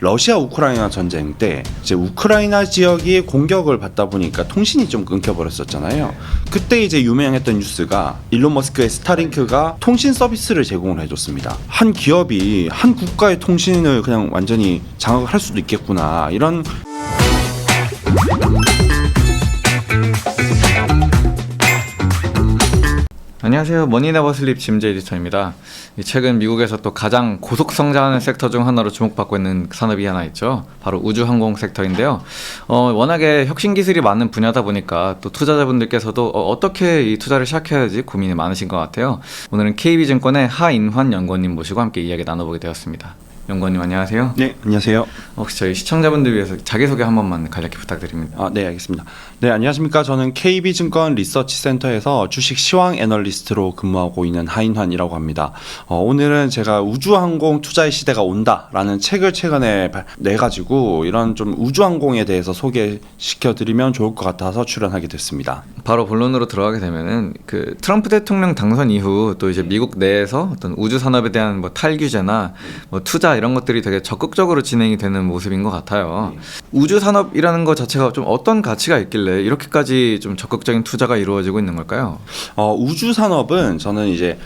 러시아 우크라이나 전쟁 때 이제 우크라이나 지역이 공격을 받다 보니까 통신이 좀 끊겨버렸었잖아요. 그때 이제 유명했던 뉴스가 일론 머스크의 스타링크가 통신 서비스를 제공을 해줬습니다. 한 기업이 한 국가의 통신을 그냥 완전히 장악을 할 수도 있겠구나, 이런. 안녕하세요. 머니네버슬립 짐즈 에디터입니다. 최근 미국에서 또 가장 고속 성장하는 섹터 중 하나로 주목받고 있는 산업이 하나 있죠. 바로 우주항공 섹터인데요. 워낙에 혁신 기술이 많은 분야다 보니까 또 투자자분들께서도 어떻게 이 투자를 시작해야 할지 고민이 많으신 것 같아요. 오늘은 KB증권의 하인환 연구원님 모시고 함께 이야기 나눠보게 되었습니다. 연구원님 안녕하세요. 네, 안녕하세요. 혹시 저희 시청자분들 위해서 자기소개 한 번만 간략히 부탁드립니다. 네, 알겠습니다. 네, 안녕하십니까. 저는 KB증권 리서치센터에서 주식 시황 애널리스트로 근무하고 있는 하인환이라고 합니다. 오늘은 제가 우주항공 투자의 시대가 온다라는 책을 최근에 내가지고 이런 좀 우주항공에 대해서 소개시켜드리면 좋을 것 같아서 출연하게 됐습니다. 바로 본론으로 들어가게 되면은 그 트럼프 대통령 당선 이후 또 이제 미국 내에서 어떤 우주 산업에 대한 뭐 탈규제나 뭐 투자 이런 것들이 되게 적극적으로 진행이 되는 모습인 것 같아요. 우주 산업이라는 것 자체가 좀 어떤 가치가 있길래 이렇게까지 좀 적극적인 투자가 이루어지고 있는 걸까요? 우주 산업은 저는 이제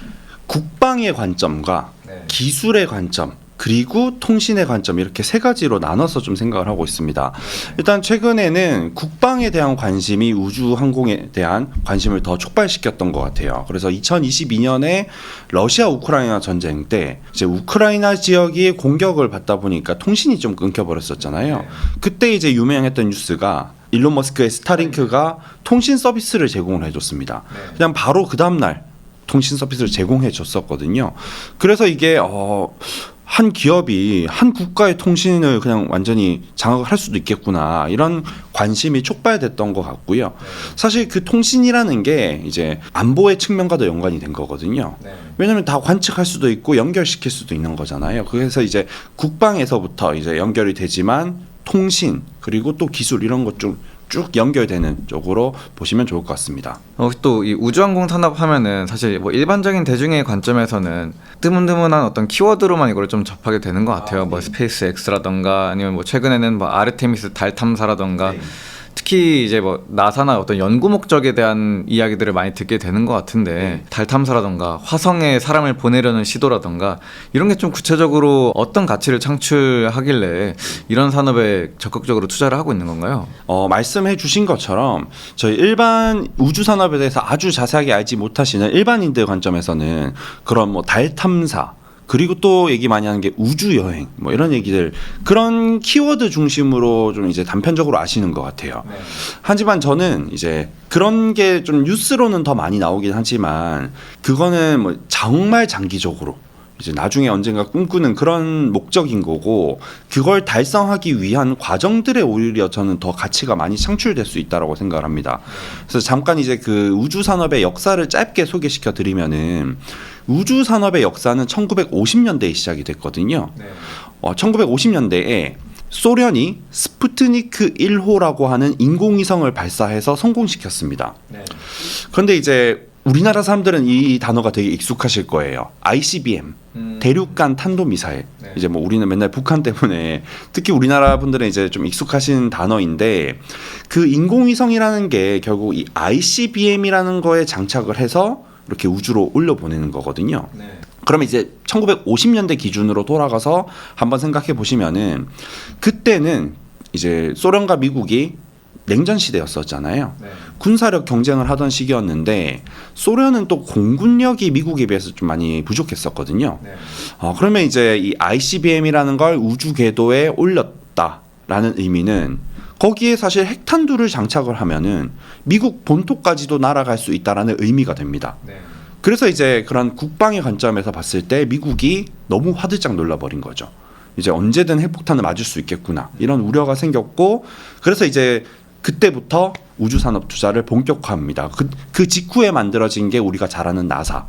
국방의 관점과 기술의 관점, 그리고 통신의 관점, 이렇게 세 가지로 나눠서 좀 생각을 하고 있습니다. 일단 최근에는 국방에 대한 관심이 우주 항공에 대한 관심을 더 촉발시켰던 것 같아요. 그래서 2022년에 러시아 우크라이나 전쟁 때 이제 우크라이나 지역이 공격을 받다 보니까 통신이 좀 끊겨버렸었잖아요. 그때 이제 유명했던 뉴스가 일론 머스크의 스타링크가 통신 서비스를 제공을 해줬습니다. 그냥 바로 그 다음날 통신 서비스를 제공해 줬었거든요. 그래서 이게 한 기업이 한 국가의 통신을 그냥 완전히 장악을 할 수도 있겠구나, 이런 관심이 촉발됐던 것 같고요. 사실 그 통신이라는 게 이제 안보의 측면과도 연관이 된 거거든요. 왜냐하면 다 관측할 수도 있고 연결시킬 수도 있는 거잖아요. 그래서 이제 국방에서부터 이제 연결이 되지만 통신 그리고 또 기술 이런 것 좀 쭉 연결되는 쪽으로 보시면 좋을 것 같습니다. 또 이 우주항공 산업 하면은 사실 뭐 일반적인 대중의 관점에서는 뜨문뜨문한 어떤 키워드로만 이걸 좀 접하게 되는 것 같아요. 뭐 스페이스 X라던가 아니면 뭐 최근에는 뭐 아르테미스 달 탐사라던가 특히 이제 뭐 나사나 어떤 연구 목적에 대한 이야기들을 많이 듣게 되는 것 같은데 달 탐사라던가 화성에 사람을 보내려는 시도라던가 이런 게 좀 구체적으로 어떤 가치를 창출하길래 이런 산업에 적극적으로 투자를 하고 있는 건가요? 말씀해 주신 것처럼 저희 일반 우주 산업에 대해서 아주 자세하게 알지 못하시는 일반인들 관점에서는 그런 뭐 달 탐사, 그리고 또 얘기 많이 하는 게 우주 여행, 뭐 이런 얘기들, 그런 키워드 중심으로 좀 이제 단편적으로 아시는 것 같아요. 하지만 저는 이제 그런 게 좀 뉴스로는 더 많이 나오긴 하지만 그거는 뭐 정말 장기적으로 이제 나중에 언젠가 꿈꾸는 그런 목적인 거고, 그걸 달성하기 위한 과정들에 오히려 저는 더 가치가 많이 창출될 수 있다라고 생각을 합니다. 그래서 잠깐 이제 그 우주 산업의 역사를 짧게 소개시켜 드리면은, 우주 산업의 역사는 1950년대에 시작이 됐거든요. 1950년대에 소련이 스푸트니크 1호라고 하는 인공위성을 발사해서 성공시켰습니다. 그런데 이제 우리나라 사람들은 이 단어가 되게 익숙하실 거예요. ICBM, 대륙간 탄도미사일. 이제 뭐 우리는 맨날 북한 때문에 특히 우리나라 분들은 이제 좀 익숙하신 단어인데, 그 인공위성이라는 게 결국 이 ICBM이라는 거에 장착을 해서 이렇게 우주로 올려보내는 거거든요. 그러면 이제 1950년대 기준으로 돌아가서 한번 생각해 보시면은, 그때는 이제 소련과 미국이 냉전 시대였었잖아요. 군사력 경쟁을 하던 시기였는데 소련은 또 공군력이 미국에 비해서 좀 많이 부족했었거든요. 그러면 이제 이 ICBM이라는 걸 우주 궤도에 올렸다라는 의미는 거기에 사실 핵탄두를 장착을 하면은 미국 본토까지도 날아갈 수 있다라는 의미가 됩니다. 그래서 이제 그런 국방의 관점에서 봤을 때 미국이 너무 화들짝 놀라버린 거죠. 이제 언제든 핵폭탄을 맞을 수 있겠구나, 이런 우려가 생겼고, 그래서 이제 그때부터 우주산업 투자를 본격화합니다. 그 직후에 만들어진 게 우리가 잘 아는 나사.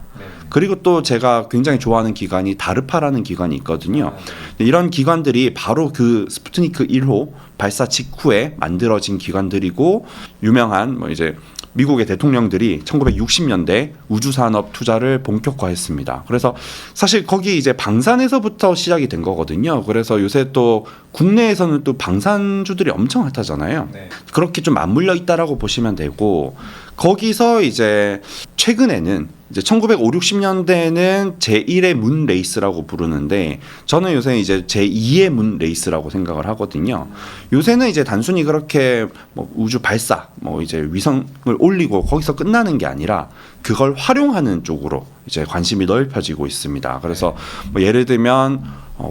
그리고 또 제가 굉장히 좋아하는 기관이 다르파라는 기관이 있거든요. 이런 기관들이 바로 그 스푸트니크 1호 발사 직후에 만들어진 기관들이고, 유명한 뭐 이제 미국의 대통령들이 1960년대 우주 산업 투자를 본격화했습니다. 그래서 사실 거기 이제 방산에서부터 시작이 된 거거든요. 그래서 요새 또 국내에서는 또 방산주들이 엄청 핫하잖아요. 네. 그렇게 좀 맞물려 있다라고 보시면 되고, 거기서 이제 최근에는 이제 1950, 60년대는 제1의 문 레이스라고 부르는데, 저는 요새 이제 제2의 문 레이스라고 생각을 하거든요. 요새는 이제 단순히 그렇게 뭐 우주 발사, 뭐 이제 위성을 올리고 거기서 끝나는 게 아니라 그걸 활용하는 쪽으로 이제 관심이 넓혀지고 있습니다. 그래서 뭐 예를 들면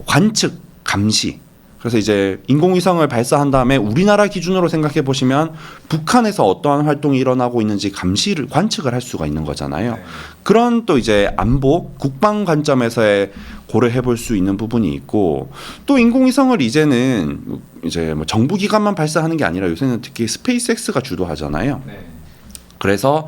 관측, 감시. 그래서 이제 인공위성을 발사한 다음에 우리나라 기준으로 생각해 보시면 북한에서 어떠한 활동이 일어나고 있는지 감시를 관측을 할 수가 있는 거잖아요. 그런 또 이제 안보, 국방 관점에서의 고려해 볼 수 있는 부분이 있고, 또 인공위성을 이제는 이제 뭐 정부 기관만 발사하는 게 아니라 요새는 특히 스페이스X가 주도하잖아요. 그래서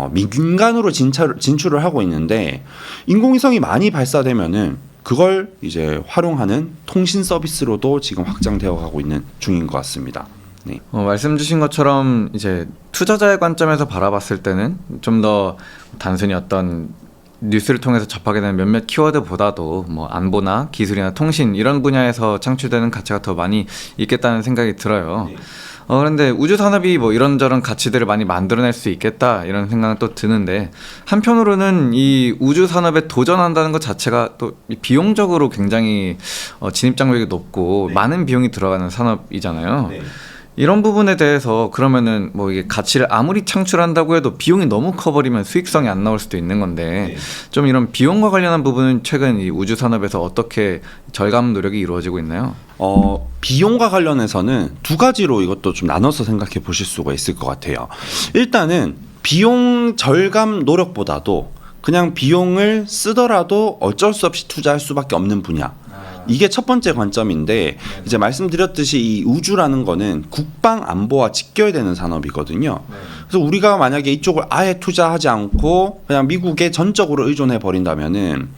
민간으로 진출을 하고 있는데, 인공위성이 많이 발사되면은 그걸 이제 활용하는 통신 서비스로도 지금 확장되어 가고 있는 중인 것 같습니다. 네. 말씀 주신 것처럼 이제 투자자의 관점에서 바라봤을 때는 좀 더 단순히 어떤 뉴스를 통해서 접하게 되는 몇몇 키워드보다도 뭐 안보나 기술이나 통신 이런 분야에서 창출되는 가치가 더 많이 있겠다는 생각이 들어요. 네. 그런데 우주 산업이 뭐 이런저런 가치들을 많이 만들어낼 수 있겠다 이런 생각은 또 드는데, 한편으로는 이 우주 산업에 도전한다는 것 자체가 또 비용적으로 굉장히 진입 장벽이 높고 네. 많은 비용이 들어가는 산업이잖아요. 네. 이런 부분에 대해서 그러면은 뭐 이게 가치를 아무리 창출한다고 해도 비용이 너무 커버리면 수익성이 안 나올 수도 있는 건데, 네. 좀 이런 비용과 관련한 부분은 최근 이 우주 산업에서 어떻게 절감 노력이 이루어지고 있나요? 비용과 관련해서는 두 가지로 이것도 좀 나눠서 생각해 보실 수가 있을 것 같아요. 일단은 비용 절감 노력보다도 그냥 비용을 쓰더라도 어쩔 수 없이 투자할 수밖에 없는 분야. 이게 첫 번째 관점인데, 이제 말씀드렸듯이 이 우주라는 거는 국방 안보와 직결되는 되는 산업이거든요. 그래서 우리가 만약에 이쪽을 아예 투자하지 않고 그냥 미국에 전적으로 의존해 버린다면은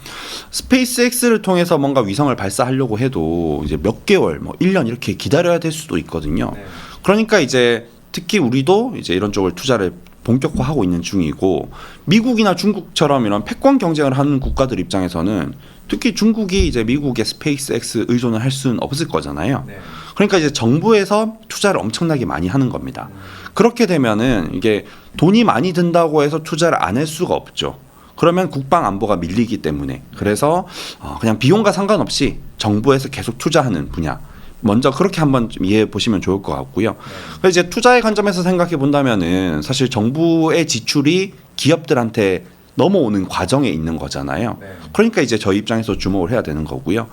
스페이스X를 통해서 뭔가 위성을 발사하려고 해도 이제 몇 개월, 뭐 1년 이렇게 기다려야 될 수도 있거든요. 그러니까 이제 특히 우리도 이제 이런 쪽을 투자를 본격화하고 있는 중이고, 미국이나 중국처럼 이런 패권 경쟁을 하는 국가들 입장에서는 특히 중국이 이제 미국의 스페이스X 의존을 할 수는 없을 거잖아요. 그러니까 이제 정부에서 투자를 엄청나게 많이 하는 겁니다. 그렇게 되면은 이게 돈이 많이 든다고 해서 투자를 안 할 수가 없죠. 그러면 국방 안보가 밀리기 때문에, 그래서 그냥 비용과 상관없이 정부에서 계속 투자하는 분야, 먼저 그렇게 한번 좀 이해해 보시면 좋을 것 같고요. 이제 투자의 관점에서 생각해 본다면은 사실 정부의 지출이 기업들한테 넘어오는 과정에 있는 거잖아요. 그러니까 이제 저희 입장에서 주목을 해야 되는 거고요.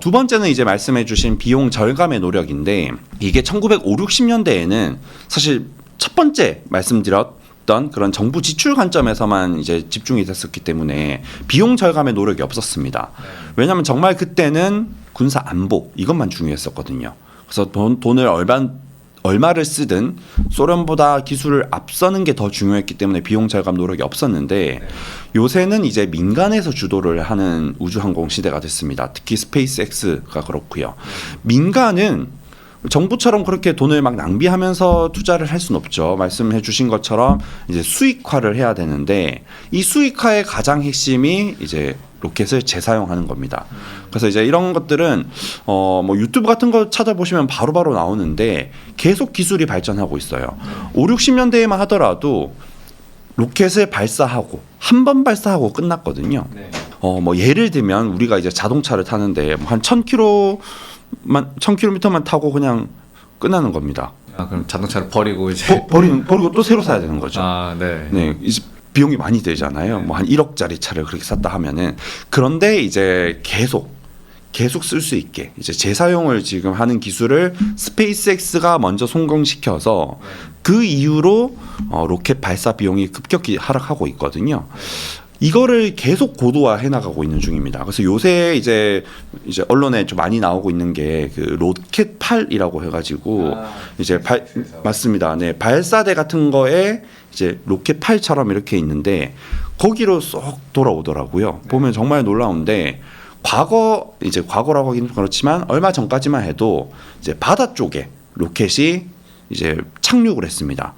두 번째는 이제 말씀해 주신 비용 절감의 노력인데, 이게 1950, 60년대에는 사실 첫 번째 말씀드렸던 그런 정부 지출 관점에서만 이제 집중이 됐었기 때문에 비용 절감의 노력이 없었습니다. 왜냐하면 정말 그때는 군사 안보 이것만 중요했었거든요. 그래서 돈을 얼마를 쓰든 소련보다 기술을 앞서는 게 더 중요했기 때문에 비용 절감 노력이 없었는데, 요새는 이제 민간에서 주도를 하는 우주항공 시대가 됐습니다. 특히 스페이스X가 그렇고요. 민간은 정부처럼 그렇게 돈을 막 낭비하면서 투자를 할 수는 없죠. 말씀해 주신 것처럼 이제 수익화를 해야 되는데, 이 수익화의 가장 핵심이 이제 로켓을 재사용하는 겁니다. 그래서 이제 이런 것들은 뭐 유튜브 같은 거 찾아보시면 바로바로 나오는데 계속 기술이 발전하고 있어요. 5, 60년대에만 하더라도 로켓을 발사하고 한 번 발사하고 끝났거든요. 뭐 예를 들면 우리가 이제 자동차를 타는데 한 1000km만 타고 그냥 끝나는 겁니다. 그럼 자동차를 버리고 이제 버리고 또 새로 사야 되는 거죠. 네. 이제 비용이 많이 들잖아요. 뭐 한 1억짜리 차를 그렇게 샀다 하면은. 그런데 이제 계속 쓸 수 있게 이제 재사용을 지금 하는 기술을 스페이스X가 먼저 성공시켜서 그 이후로 로켓 발사 비용이 급격히 하락하고 있거든요. 이거를 계속 고도화해 나가고 있는 중입니다. 그래서 요새 이제 언론에 좀 많이 나오고 있는 게 그 로켓 8이라고 해가지고 이제 맞습니다. 네, 발사대 같은 거에 이제 로켓 8처럼 이렇게 있는데 거기로 쏙 돌아오더라고요. 보면 정말 놀라운데, 과거라고 하기는 그렇지만 얼마 전까지만 해도 이제 바다 쪽에 로켓이 이제 착륙을 했습니다.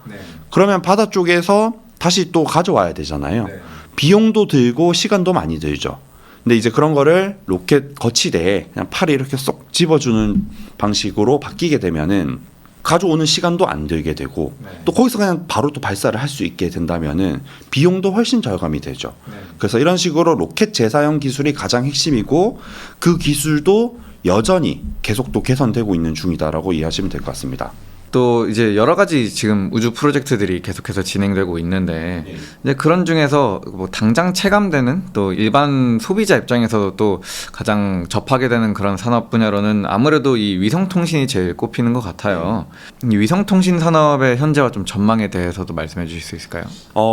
그러면 바다 쪽에서 다시 또 가져와야 되잖아요. 네. 비용도 들고 시간도 많이 들죠. 근데 이제 그런 거를 로켓 거치대에 그냥 팔에 이렇게 쏙 집어주는 방식으로 바뀌게 되면은 가져오는 시간도 안 들게 되고 네. 또 거기서 그냥 바로 또 발사를 할 수 있게 된다면은 비용도 훨씬 절감이 되죠. 네. 그래서 이런 식으로 로켓 재사용 기술이 가장 핵심이고 그 기술도 여전히 계속 또 개선되고 있는 중이다라고 이해하시면 될 것 같습니다. 또 이제 여러 가지 지금 우주 프로젝트들이 계속해서 진행되고 있는데 네. 이제 그런 중에서 뭐 당장 체감되는 또 일반 소비자 입장에서도 또 가장 접하게 되는 그런 산업 분야로는 아무래도 이 위성통신이 제일 꼽히는 것 같아요. 이 위성통신 산업의 현재와 좀 전망에 대해서도 말씀해 주실 수 있을까요?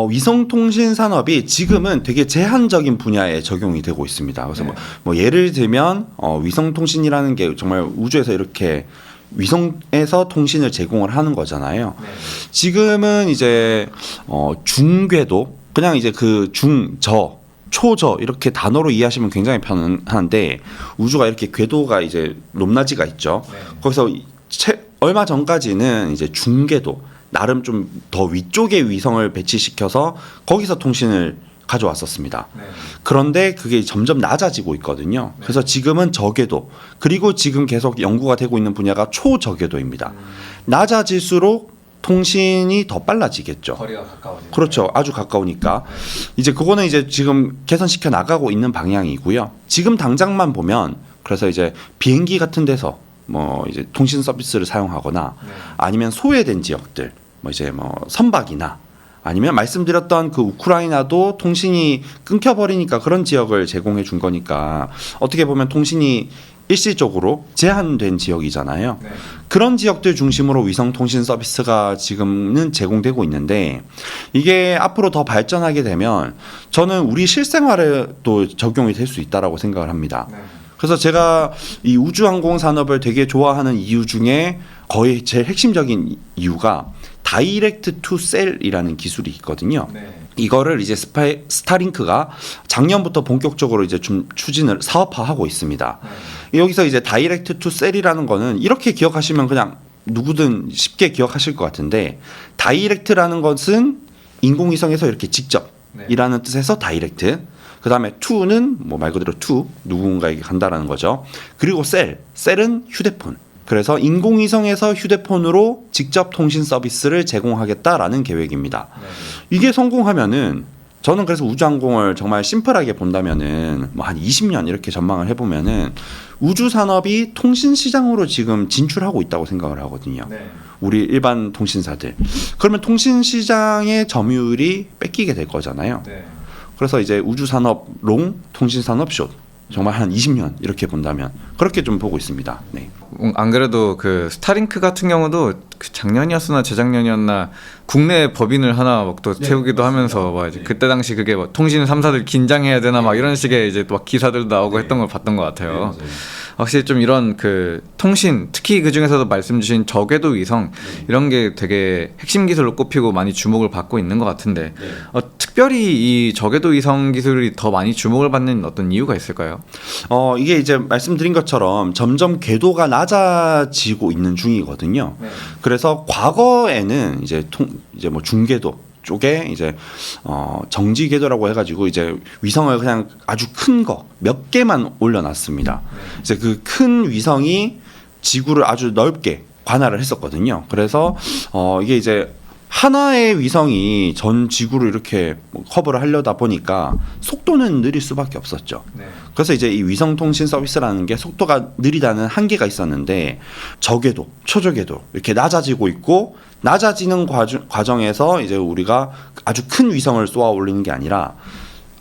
위성통신 산업이 지금은 되게 제한적인 분야에 적용이 되고 있습니다. 그래서 네. 뭐 예를 들면 위성통신이라는 게 정말 우주에서 이렇게 위성에서 통신을 제공을 하는 거잖아요. 지금은 이제 중궤도 그냥 이제 그 중저 초저 이렇게 단어로 이해하시면 굉장히 편한데 우주가 이렇게 궤도가 이제 높낮이가 있죠. 거기서 얼마 전까지는 이제 중궤도 나름 좀 더 위쪽에 위성을 배치시켜서 거기서 통신을 가져왔었습니다. 그런데 그게 점점 낮아지고 있거든요. 그래서 지금은 저궤도 그리고 지금 계속 연구가 되고 있는 분야가 초저궤도입니다. 낮아질수록 통신이 더 빨라지겠죠. 거리가 가까워지죠. 그렇죠. 아주 가까우니까. 이제 그거는 이제 지금 개선시켜 나가고 있는 방향이고요. 지금 당장만 보면 그래서 이제 비행기 같은 데서 뭐 이제 통신 서비스를 사용하거나 아니면 소외된 지역들 뭐 이제 뭐 선박이나 아니면 말씀드렸던 그 우크라이나도 통신이 끊겨버리니까 그런 지역을 제공해 준 거니까 어떻게 보면 통신이 일시적으로 제한된 지역이잖아요. 그런 지역들 중심으로 위성통신 서비스가 지금은 제공되고 있는데 이게 앞으로 더 발전하게 되면 저는 우리 실생활에도 적용이 될 수 있다라고 생각을 합니다. 그래서 제가 이 우주항공 산업을 되게 좋아하는 이유 중에 거의 제일 핵심적인 이유가 다이렉트 투 셀이라는 기술이 있거든요. 이거를 이제 스타링크가 작년부터 본격적으로 이제 좀 추진을 사업화하고 있습니다. 여기서 이제 다이렉트 투 셀이라는 거는 이렇게 기억하시면 그냥 누구든 쉽게 기억하실 것 같은데 다이렉트라는 것은 인공위성에서 이렇게 직접이라는 뜻에서 다이렉트. 그다음에 투는 뭐 말 그대로 투 누군가에게 간다라는 거죠. 그리고 셀은 휴대폰. 그래서 인공위성에서 휴대폰으로 직접 통신 서비스를 제공하겠다라는 계획입니다. 이게 성공하면은 저는 그래서 우주항공을 정말 심플하게 본다면은 뭐 한 20년 이렇게 전망을 해보면은 우주 산업이 통신 시장으로 지금 진출하고 있다고 생각을 하거든요. 우리 일반 통신사들. 그러면 통신 시장의 점유율이 뺏기게 될 거잖아요. 그래서 이제 우주 산업 롱, 통신 산업 숏. 정말 한 20년 이렇게 본다면 그렇게 좀 보고 있습니다. 네. 안 그래도 그 스타링크 같은 경우도 그 작년이었으나 재작년이었나 국내 법인을 하나 또 세우기도 하면서 막 이제 그때 당시 그게 뭐 통신 3사들 긴장해야 되나 막 이런 식의 이제 막 기사들도 나오고 했던 걸 봤던 것 같아요. 확실히 좀 이런 그 통신 특히 그 중에서도 말씀 주신 저궤도 위성 이런 게 되게 핵심 기술로 꼽히고 많이 주목을 받고 있는 것 같은데 특별히 이 저궤도 위성 기술이 더 많이 주목을 받는 어떤 이유가 있을까요? 이게 이제 말씀드린 것처럼 점점 궤도가 낮아지고 있는 중이거든요. 그래서 과거에는 이제 뭐 중궤도 쪽에 이제 정지 궤도라고 해가지고 이제 위성을 그냥 아주 큰 거 몇 개만 올려놨습니다. 이제 그 큰 위성이 지구를 아주 넓게 관할을 했었거든요. 그래서 이게 이제 하나의 위성이 전 지구를 이렇게 커버를 하려다 보니까 속도는 느릴 수밖에 없었죠. 그래서 이제 이 위성 통신 서비스라는 게 속도가 느리다는 한계가 있었는데 저궤도, 초저궤도 이렇게 낮아지고 있고 낮아지는 과정에서 이제 우리가 아주 큰 위성을 쏘아 올리는 게 아니라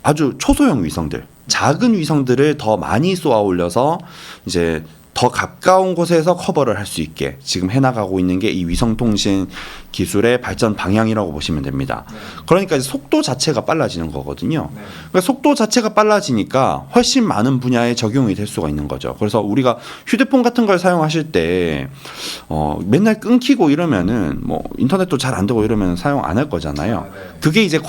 아주 초소형 위성들, 작은 위성들을 더 많이 쏘아 올려서 이제 더 가까운 곳에서 커버를 할 수 있게 지금 해나가고 있는 게 이 위성통신 기술의 발전 방향이라고 보시면 됩니다. 그러니까 이제 속도 자체가 빨라지는 거거든요. 그러니까 속도 자체가 빨라지니까 훨씬 많은 분야에 적용이 될 수가 있는 거죠. 그래서 우리가 휴대폰 같은 걸 사용하실 때 맨날 끊기고 이러면은 뭐 인터넷도 잘 안 되고 이러면 사용 안 할 거잖아요. 그게 이제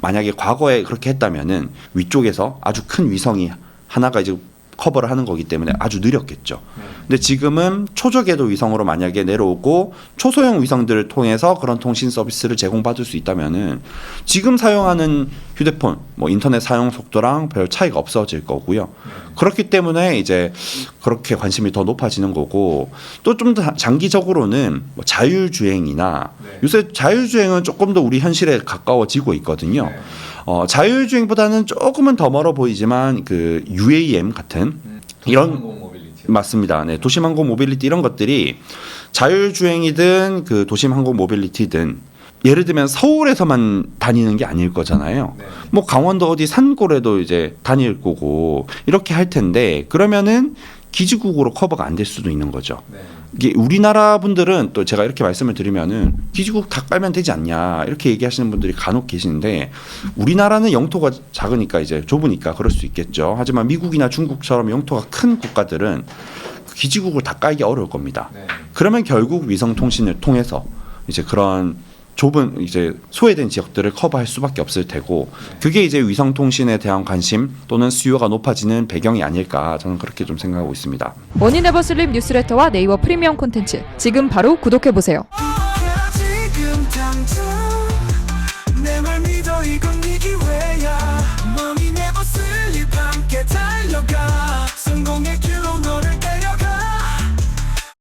만약에 과거에 그렇게 했다면은 위쪽에서 아주 큰 위성이 하나가 이제 커버를 하는 거기 때문에 아주 느렸겠죠. 근데 지금은 초저궤도 위성으로 만약에 내려오고 초소형 위성들을 통해서 그런 통신 서비스를 제공받을 수 있다면은 지금 사용하는 휴대폰, 뭐 인터넷 사용 속도랑 별 차이가 없어질 거고요. 그렇기 때문에 이제 그렇게 관심이 더 높아지는 거고, 또 좀 더 장기적으로는 뭐 자율주행이나 요새 자율주행은 조금 더 우리 현실에 가까워지고 있거든요. 자율주행보다는 조금은 더 멀어 보이지만 그 UAM 같은 이런 맞습니다. 네, 도심항공 모빌리티 이런 것들이 자율주행이든 그 도심항공 모빌리티든 예를 들면 서울에서만 다니는 게 아닐 거잖아요. 뭐 강원도 어디 산골에도 이제 다닐 거고 이렇게 할 텐데 그러면은 기지국으로 커버가 안 될 수도 있는 거죠. 이게 우리나라 분들은 또 제가 이렇게 말씀을 드리면은 기지국 다 깔면 되지 않냐 이렇게 얘기하시는 분들이 간혹 계시는데 우리나라는 영토가 작으니까 이제 좁으니까 그럴 수 있겠죠. 하지만 미국이나 중국처럼 영토가 큰 국가들은 기지국을 다 깔기 어려울 겁니다. 그러면 결국 위성 통신을 통해서 이제 그런 좁은 이제 소외된 지역들을 커버할 수밖에 없을 테고 그게 이제 위성 통신에 대한 관심 또는 수요가 높아지는 배경이 아닐까 저는 그렇게 좀 생각하고 있습니다. 머니네버슬립 뉴스레터와 네이버 프리미엄 콘텐츠 지금 바로 구독해보세요.